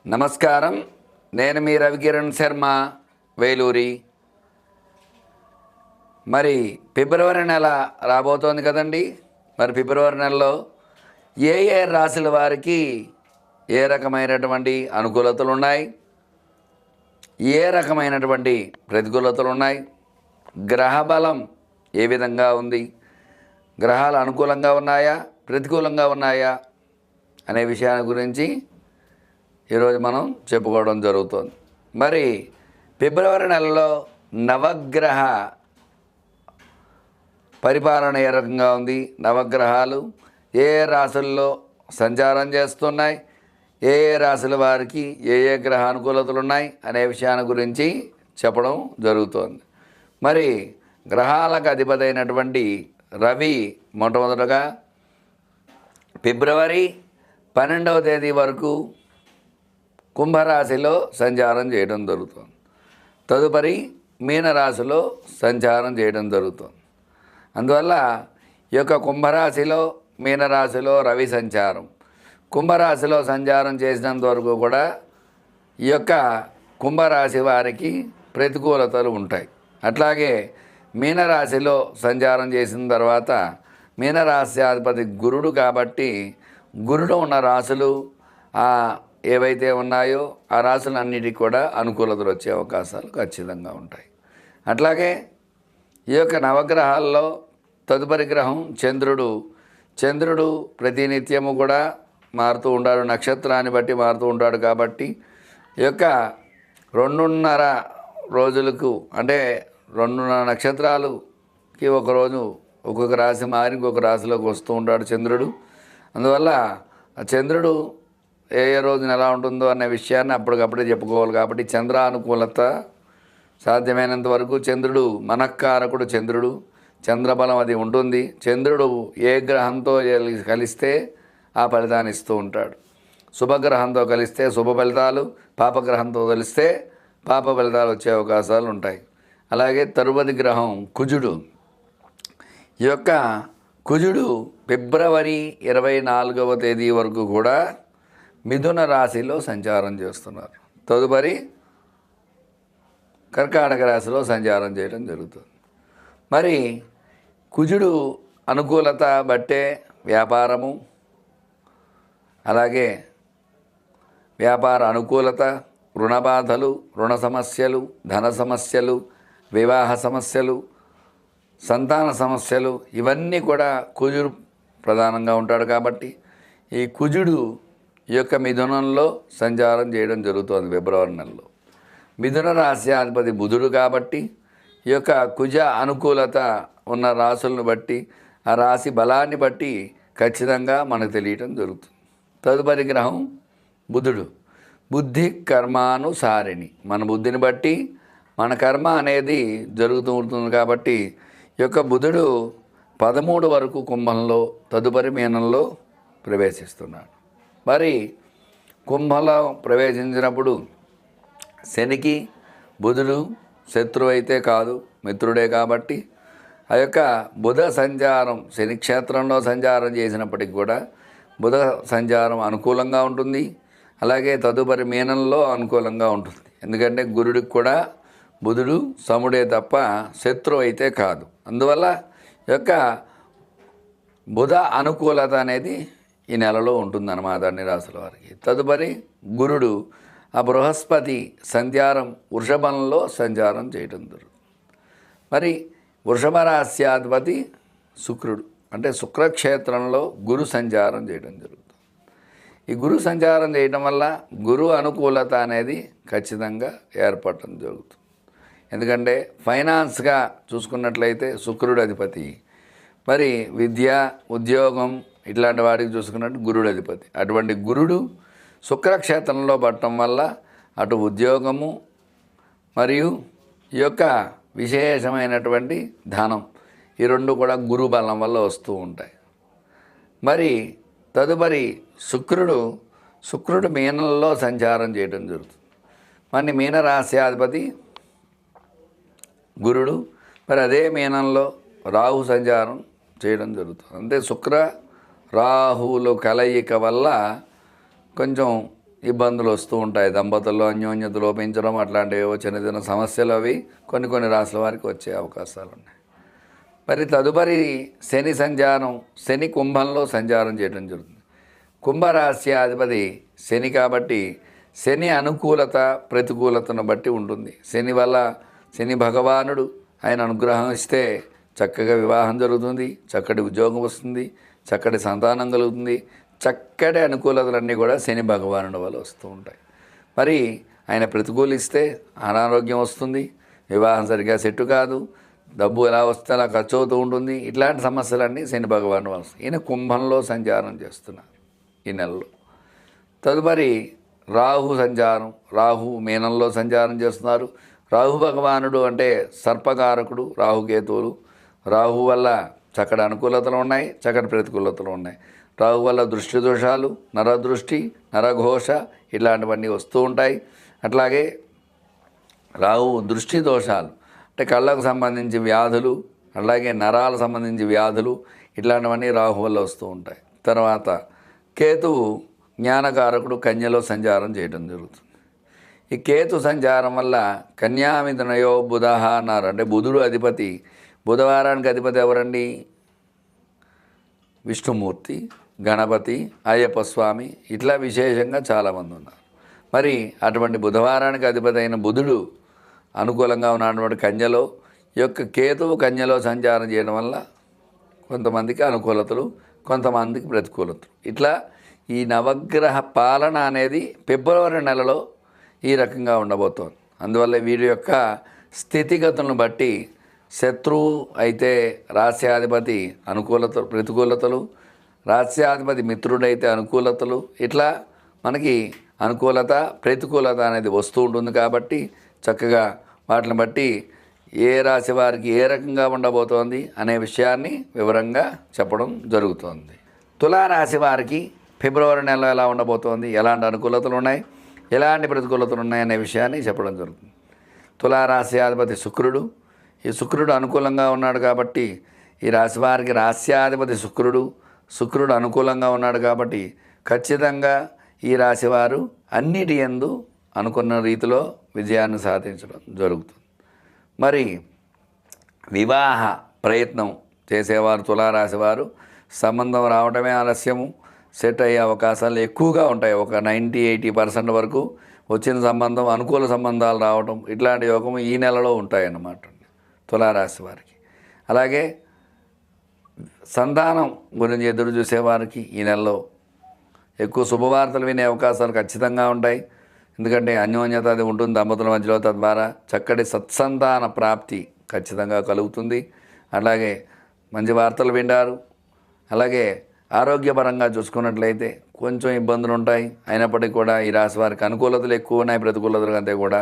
నమస్కారం. నేను మీ రవికిరణ్ శర్మ, వేలూరి. మరి ఫిబ్రవరి నెల రాబోతోంది కదండి. మరి ఫిబ్రవరి నెలలో ఏ ఏ రాశుల వారికి ఏ రకమైనటువంటి అనుకూలతలు ఉన్నాయి, ఏ రకమైనటువంటి ప్రతికూలతలు ఉన్నాయి, గ్రహ బలం ఏ విధంగా ఉంది, గ్రహాలు అనుకూలంగా ఉన్నాయా ప్రతికూలంగా ఉన్నాయా అనే విషయాన్ని గురించి ఈరోజు మనం చెప్పుకోవడం జరుగుతుంది. మరి ఫిబ్రవరి నెలలో నవగ్రహ పరిపాలన ఏ రకంగా ఉంది, నవగ్రహాలు ఏ రాశుల్లో సంచారం చేస్తున్నాయి, ఏ ఏ రాశుల వారికి ఏ ఏ గ్రహ అనుకూలతలు ఉన్నాయి అనే విషయాన్ని గురించి చెప్పడం జరుగుతోంది. మరి గ్రహాలకు అధిపతి అయినటువంటి రవి మొట్టమొదటగా ఫిబ్రవరి 12వ తేదీ వరకు కుంభరాశిలో సంచారం చేయడం జరుగుతుంది. తదుపరి మీనరాశిలో సంచారం చేయడం జరుగుతుంది. అందువల్ల ఈ యొక్క కుంభరాశిలో మీనరాశిలో రవి సంచారం, కుంభరాశిలో సంచారం చేసినంత వరకు కూడా ఈ యొక్క కుంభరాశి వారికి ప్రతికూలతలు ఉంటాయి. అట్లాగే మీనరాశిలో సంచారం చేసిన తర్వాత మీనరాశ్యాధిపతి గురుడు కాబట్టి గురుడు ఉన్న రాశులు ఏవైతే ఉన్నాయో ఆ రాశులన్నిటికీ కూడా అనుకూలతలు వచ్చే అవకాశాలు ఖచ్చితంగా ఉంటాయి. అట్లాగే ఈ యొక్క నవగ్రహాల్లో తదుపరి గ్రహం చంద్రుడు ప్రతినిత్యము కూడా మారుతూ ఉంటాడు, నక్షత్రాన్ని బట్టి మారుతూ ఉంటాడు. కాబట్టి ఈ యొక్క 2.5 రోజులకు అంటే 2.5 నక్షత్రాలకి ఒకరోజు ఒక్కొక్క రాశి మారి ఇంకొక రాశిలోకి వస్తూ ఉంటాడు చంద్రుడు. అందువల్ల ఆ చంద్రుడు ఏ ఏ రోజున ఎలా ఉంటుందో అనే విషయాన్ని అప్పటికప్పుడే చెప్పుకోవాలి. కాబట్టి చంద్రానుకూలత సాధ్యమైనంత వరకు చంద్రుడు మనఃకారకుడు, చంద్రబలం అది ఉంటుంది. చంద్రుడు ఏ గ్రహంతో కలిస్తే ఆ ఫలితాన్ని ఇస్తూ ఉంటాడు. శుభగ్రహంతో కలిస్తే శుభ ఫలితాలు, పాపగ్రహంతో కలిస్తే పాప ఫలితాలు వచ్చే అవకాశాలు ఉంటాయి. అలాగే తరువాతి గ్రహం కుజుడు. ఈ యొక్క కుజుడు ఫిబ్రవరి 24వ తేదీ వరకు కూడా మిథున రాశిలో సంచారం చేస్తున్నారు. తదుపరి కర్కాటక రాశిలో సంచారం చేయడం జరుగుతుంది. మరి కుజుడు అనుకూలత బట్టే వ్యాపారము, అలాగే వ్యాపార అనుకూలత, రుణ బాధలు, రుణ సమస్యలు, ధన సమస్యలు, వివాహ సమస్యలు, సంతాన సమస్యలు ఇవన్నీ కూడా కుజుడు ప్రధానంగా ఉంటాడు. కాబట్టి ఈ కుజుడు ఈ యొక్క మిథునంలో సంచారం చేయడం జరుగుతుంది ఫిబ్రవరి నెలలో. మిథున రాశ్యాధిపతి బుధుడు కాబట్టి ఈ యొక్క కుజ అనుకూలత ఉన్న రాశులను బట్టి ఆ రాశి బలాన్ని బట్టి ఖచ్చితంగా మనకు తెలియటం జరుగుతుంది. తదుపరి గ్రహం బుధుడు. బుద్ధి కర్మానుసారిణి, మన బుద్ధిని బట్టి మన కర్మ అనేది జరుగుతూ ఉంటుంది. కాబట్టి ఈ యొక్క బుధుడు 13 వరకు కుంభంలో తదుపరి మీనంలో ప్రవేశిస్తున్నాడు. మరి కుంభంలో ప్రవేశించినప్పుడు శనికి బుధుడు శత్రువు అయితే కాదు, మిత్రుడే. కాబట్టి ఆ యొక్క బుధ సంచారం శని క్షేత్రంలో సంచారం చేసినప్పటికి కూడా బుధ సంచారం అనుకూలంగా ఉంటుంది. అలాగే తదుపరి మీనంలో అనుకూలంగా ఉంటుంది. ఎందుకంటే గురుడికి కూడా బుధుడు సముడే తప్ప శత్రువు అయితే కాదు. అందువల్ల ఈ యొక్క బుధ అనుకూలత అనేది ఈ నెలలో ఉంటుందన్నమాట అన్ని రాశుల వారికి. తదుపరి గురుడు ఆ బృహస్పతి సంచారం వృషభంలో సంచారం చేయడం జరుగుతుంది. మరి వృషభ రాశ్యాధిపతి శుక్రుడు, అంటే శుక్రక్షేత్రంలో గురు సంచారం చేయడం జరుగుతుంది. ఈ గురు సంచారం చేయడం వల్ల గురు అనుకూలత అనేది ఖచ్చితంగా ఏర్పడటం జరుగుతుంది. ఎందుకంటే ఫైనాన్స్గా చూసుకున్నట్లయితే శుక్రుడు అధిపతి, మరి విద్య, ఉద్యోగం ఇట్లాంటి వాటికి చూసుకున్నట్టు గురుడు అధిపతి. అటువంటి గురుడు శుక్రక్షేత్రంలో పడటం వల్ల అటు ఉద్యోగము మరియు ఈ యొక్క విశేషమైనటువంటి ధనం ఈ రెండు కూడా గురు బలం వల్ల వస్తూ ఉంటాయి. మరి తదుపరి శుక్రుడు మీనంలో సంచారం చేయడం జరుగుతుంది. మరి మీనరాశ్యాధిపతి గురుడు, మరి అదే మీనంలో రాహు సంచారం చేయడం జరుగుతుంది. అంటే శుక్ర రాహువుల కలయిక వల్ల కొంచెం ఇబ్బందులు వస్తూ ఉంటాయి. దంపతుల్లో అన్యోన్యత లోపించడం అట్లాంటివి చిన్న చిన్న సమస్యలు అవి కొన్ని రాశుల వారికి వచ్చే అవకాశాలు ఉన్నాయి. మరి తదుపరి శని సంచారం, శని కుంభంలో సంచారం చేయడం జరుగుతుంది. కుంభరాశ్యాధిపతి శని కాబట్టి శని అనుకూలత ప్రతికూలతను బట్టి ఉంటుంది. శని వల్ల శని భగవానుడు ఆయన అనుగ్రహం ఇస్తే చక్కగా వివాహం జరుగుతుంది, చక్కటి ఉద్యోగం వస్తుంది, చక్కటి సంతానం కలుగుతుంది, చక్కటి అనుకూలతలన్నీ కూడా శని భగవానుడి వల్ల వస్తూ ఉంటాయి. మరి ఆయన ప్రతికూలిస్తే అనారోగ్యం వస్తుంది, వివాహం సరిగ్గా సెట్టు కాదు, డబ్బు ఎలా వస్తే అలా ఖర్చు అవుతూ ఉంటుంది. ఇట్లాంటి సమస్యలన్నీ శని భగవానుడు వల్ల. ఈయన కుంభంలో సంచారం చేస్తున్నారు ఈ నెలలో. తదుపరి రాహు సంచారం, రాహు మీనంలో సంచారం చేస్తున్నారు. రాహు భగవానుడు అంటే సర్పకారకుడు, రాహుకేతువులు. రాహు వల్ల చక్కటి అనుకూలతలు ఉన్నాయి, చక్కటి ప్రతికూలతలు ఉన్నాయి. రాహు వల్ల దృష్టి దోషాలు, నరదృష్టి, నరఘోష ఇలాంటివన్నీ వస్తూ ఉంటాయి. అట్లాగే రాహు దృష్టి దోషాలు అంటే కళ్ళకు సంబంధించి వ్యాధులు, అలాగే నరాలకు సంబంధించి వ్యాధులు ఇట్లాంటివన్నీ రాహు వల్ల వస్తూ ఉంటాయి. తర్వాత కేతువు జ్ఞానకారకుడు, కన్యలో సంచారం చేయడం జరుగుతుంది. ఈ కేతు సంచారం వల్ల కన్యామిథునయో బుధః అన్నారు. అంటే బుధుడు అధిపతి. బుధవారానికి అధిపతి ఎవరండి? విష్ణుమూర్తి, గణపతి, అయ్యప్ప స్వామి ఇట్లా విశేషంగా చాలామంది ఉన్నారు. మరి అటువంటి బుధవారానికి అధిపతి అయిన బుధుడు అనుకూలంగా ఉన్నటువంటి కన్యలో, ఈ యొక్క కేతువు కన్యలో సంచారం చేయడం వల్ల కొంతమందికి అనుకూలతలు, కొంతమందికి ప్రతికూలతలు. ఇట్లా ఈ నవగ్రహ పాలన అనేది ఫిబ్రవరి నెలలో ఈ రకంగా ఉండబోతోంది. అందువల్ల వీరి యొక్క స్థితిగతులను బట్టి శత్రువు అయితే రాస్యాధిపతి అనుకూలత ప్రతికూలతలు, రాస్యాధిపతి మిత్రుడైతే అనుకూలతలు, ఇట్లా మనకి అనుకూలత ప్రతికూలత అనేది వస్తూ ఉంటుంది. కాబట్టి చక్కగా వాటిని బట్టి ఏ రాశి వారికి ఏ రకంగా ఉండబోతోంది అనే విషయాన్ని వివరంగా చెప్పడం జరుగుతోంది. తులారాశి వారికి ఫిబ్రవరి నెలలో ఎలా ఉండబోతోంది, ఎలాంటి అనుకూలతలు ఉన్నాయి, ఎలాంటి ప్రతికూలతలు ఉన్నాయనే విషయాన్ని చెప్పడం జరుగుతుంది. తులారాశి అధిపతి శుక్రుడు. ఈ శుక్రుడు అనుకూలంగా ఉన్నాడు కాబట్టి ఈ రాశి వారికి రాస్యాధిపతి శుక్రుడు అనుకూలంగా ఉన్నాడు కాబట్టి ఖచ్చితంగా ఈ రాశివారు అన్నిటి యందు అనుకున్న రీతిలో విజయాన్ని సాధించడం జరుగుతుంది. మరి వివాహ ప్రయత్నం చేసేవారు తులారాశి వారు సంబంధం రావడమే ఆలస్యము, సెట్ అయ్యే అవకాశాలు ఎక్కువగా ఉంటాయి. ఒక 90-80% వరకు వచ్చిన సంబంధం, అనుకూల సంబంధాలు రావడం ఇట్లాంటి యోగం ఈ నెలలో ఉంటాయన్నమాట తులారాశి వారికి. అలాగే సంతానం గురించి ఎదురు చూసేవారికి ఈ నెలలో ఎక్కువ శుభవార్తలు వినే అవకాశాలు ఖచ్చితంగా ఉంటాయి. ఎందుకంటే అన్యోన్యత అది ఉంటుంది దంపతుల మధ్యలో, తద్వారా చక్కటి సత్సంతాన ప్రాప్తి ఖచ్చితంగా కలుగుతుంది. అలాగే మంచి వార్తలు వింటారు. అలాగే ఆరోగ్యపరంగా చూసుకున్నట్లయితే కొంచెం ఇబ్బందులు ఉంటాయి. అయినప్పటికీ కూడా ఈ రాశి వారికి అనుకూలతలు ఎక్కువ ఉన్నాయి, ప్రతికూలతలు కంటే కూడా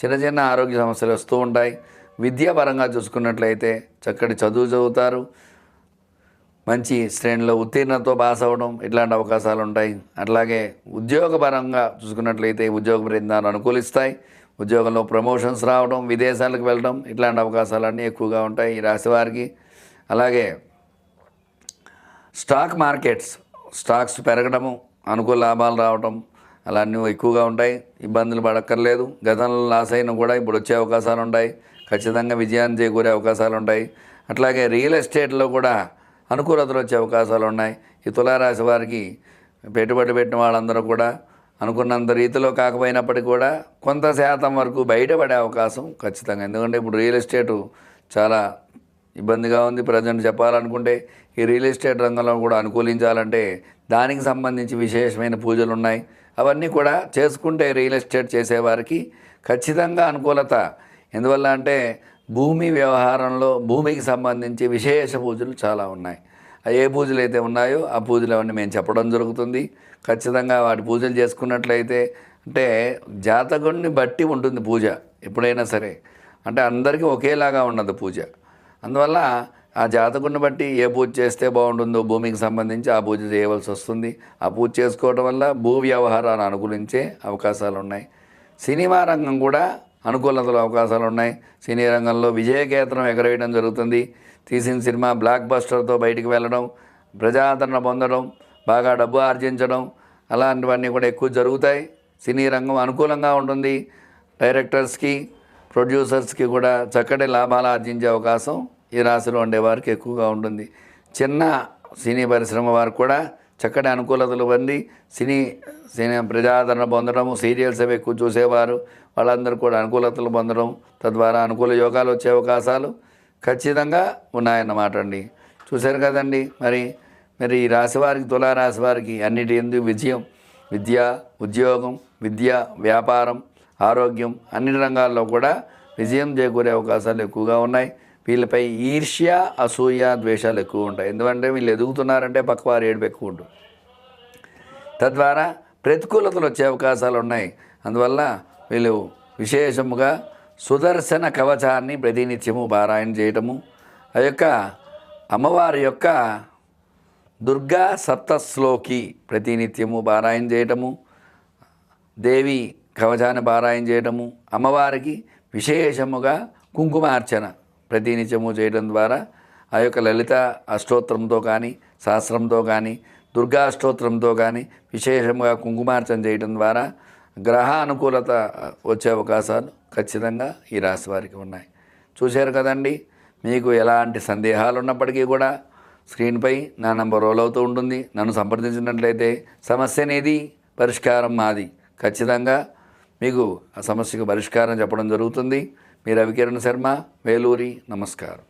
చిన్న ఆరోగ్య సమస్యలు వస్తూ ఉంటాయి. విద్యాపరంగా చూసుకున్నట్లయితే చక్కటి చదువు చదువుతారు, మంచి శ్రేణిలో ఉత్తీర్ణతతో పాస్ అవ్వడం ఇట్లాంటి అవకాశాలు ఉంటాయి. అట్లాగే ఉద్యోగపరంగా చూసుకున్నట్లయితే ఉద్యోగ ప్రయత్నాలు అనుకూలిస్తాయి. ఉద్యోగంలో ప్రమోషన్స్ రావడం, విదేశాలకు వెళ్ళడం ఇట్లాంటి అవకాశాలన్నీ ఎక్కువగా ఉంటాయి ఈ రాశి వారికి. అలాగే స్టాక్ మార్కెట్స్, స్టాక్స్ పెరగడము, అనుకూల లాభాలు రావడం అలాన్నీ ఎక్కువగా ఉంటాయి. ఇబ్బందులు పడక్కర్లేదు. గతంలో లాస్ అయినా కూడా ఇప్పుడు వచ్చే అవకాశాలు ఉంటాయి. ఖచ్చితంగా విజయాన్ని చేకూరే అవకాశాలు ఉంటాయి. అట్లాగే రియల్ ఎస్టేట్లో కూడా అనుకూలతలు వచ్చే అవకాశాలు ఉన్నాయి. ఈ తులారాశి వారికి పెట్టుబడి పెట్టిన వాళ్ళందరూ కూడా అనుకున్నంత రీతిలో కాకపోయినప్పటికీ కూడా కొంత శాతం వరకు బయటపడే అవకాశం ఖచ్చితంగా. ఎందుకంటే ఇప్పుడు రియల్ ఎస్టేటు చాలా ఇబ్బందిగా ఉంది. ప్రజెంట్ చెప్పాలనుకుంటే ఈ రియల్ ఎస్టేట్ రంగంలో కూడా అనుకూలించాలంటే దానికి సంబంధించి విశేషమైన పూజలు ఉన్నాయి. అవన్నీ కూడా చేసుకుంటే రియల్ ఎస్టేట్ చేసేవారికి ఖచ్చితంగా అనుకూలత. ఎందువల్ల అంటే భూమి వ్యవహారంలో భూమికి సంబంధించి విశేష పూజలు చాలా ఉన్నాయి. ఏ పూజలు అయితే ఉన్నాయో ఆ పూజలు అవన్నీ మేము చెప్పడం జరుగుతుంది. ఖచ్చితంగా వాటి పూజలు చేసుకున్నట్లయితే అంటే జాతకుడిని బట్టి ఉంటుంది పూజ ఎప్పుడైనా సరే. అంటే అందరికీ ఒకేలాగా ఉండదు పూజ. అందువల్ల ఆ జాతకుడిని బట్టి ఏ పూజ చేస్తే బాగుంటుందో భూమికి సంబంధించి ఆ పూజ చేయవలసి వస్తుంది. ఆ పూజ చేసుకోవడం వల్ల భూ వ్యవహారాలు అనుకూలించే అవకాశాలు ఉన్నాయి. సినిమా రంగం కూడా అనుకూలతలు అవకాశాలు ఉన్నాయి. సినీ రంగంలో విజయకేతనం ఎగరేయడం జరుగుతుంది. తీసిన సినిమా బ్లాక్ బస్టర్తో బయటికి వెళ్ళడం, ప్రజాదరణ పొందడం, బాగా డబ్బు ఆర్జించడం, అలాంటివన్నీ కూడా ఎక్కువ జరుగుతాయి. సినీ రంగం అనుకూలంగా ఉంటుంది. డైరెక్టర్స్కి, ప్రొడ్యూసర్స్కి కూడా చక్కటి లాభాలు ఆర్జించే అవకాశం ఈ రాశిలో ఉండేవారికి ఎక్కువగా ఉంటుంది. చిన్న సినీ పరిశ్రమ వారికి కూడా చక్కటి అనుకూలతలు పొంది సినీ ప్రజాదరణ పొందడం, సీరియల్స్ అవి ఎక్కువ చూసేవారు వాళ్ళందరూ కూడా అనుకూలతలు పొందడం, తద్వారా అనుకూల యోగాలు వచ్చే అవకాశాలు ఖచ్చితంగా ఉన్నాయన్నమాట అండి. చూశారు కదండి. మరి ఈ రాశి వారికి, తులారాశి వారికి అన్నిటి యందు విజయం, విద్య, ఉద్యోగం, విద్య, వ్యాపారం, ఆరోగ్యం అన్ని రంగాల్లో కూడా విజయం చేకూరే అవకాశాలు ఎక్కువగా ఉన్నాయి. వీళ్ళపై ఈర్ష్య, అసూయ, ద్వేషాలు ఎక్కువ ఉంటాయి. ఎందుకంటే వీళ్ళు ఎదుగుతున్నారంటే పక్కవారు ఏడుపు ఎక్కువ ఉంటుంది. తద్వారా ప్రతికూలతలు వచ్చే అవకాశాలు ఉన్నాయి. అందువల్ల వీళ్ళు విశేషముగా సుదర్శన కవచాన్ని ప్రతినిత్యము పారాయణ చేయటము, ఆ యొక్క అమ్మవారి యొక్క దుర్గా సప్తశ్లోకి ప్రతినిత్యము పారాయణ చేయటము, దేవి కవచాన్ని పారాయణ చేయటము, అమ్మవారికి విశేషముగా కుంకుమార్చన ప్రతినిత్యము చేయడం ద్వారా ఆ యొక్క లలిత అష్టోత్తరంతో కానీ, సహస్రంతో కానీ, దుర్గా అష్టోత్తరంతో కానీ విశేషంగా కుంకుమార్చన చేయడం ద్వారా గ్రహ అనుకూలత వచ్చే అవకాశాలు ఖచ్చితంగా ఈ రాశి వారికి ఉన్నాయి. చూశారు కదండి. మీకు ఎలాంటి సందేహాలు ఉన్నప్పటికీ కూడా స్క్రీన్పై నా నంబర్ రోల్ అవుతూ ఉంటుంది. నన్ను సంప్రదించినట్లయితే సమస్య అనేది పరిష్కారం మాది. ఖచ్చితంగా మీకు ఆ సమస్యకు పరిష్కారం చెప్పడం జరుగుతుంది. మీ రవికిరణ్ శర్మ, వేలూరి. నమస్కారం.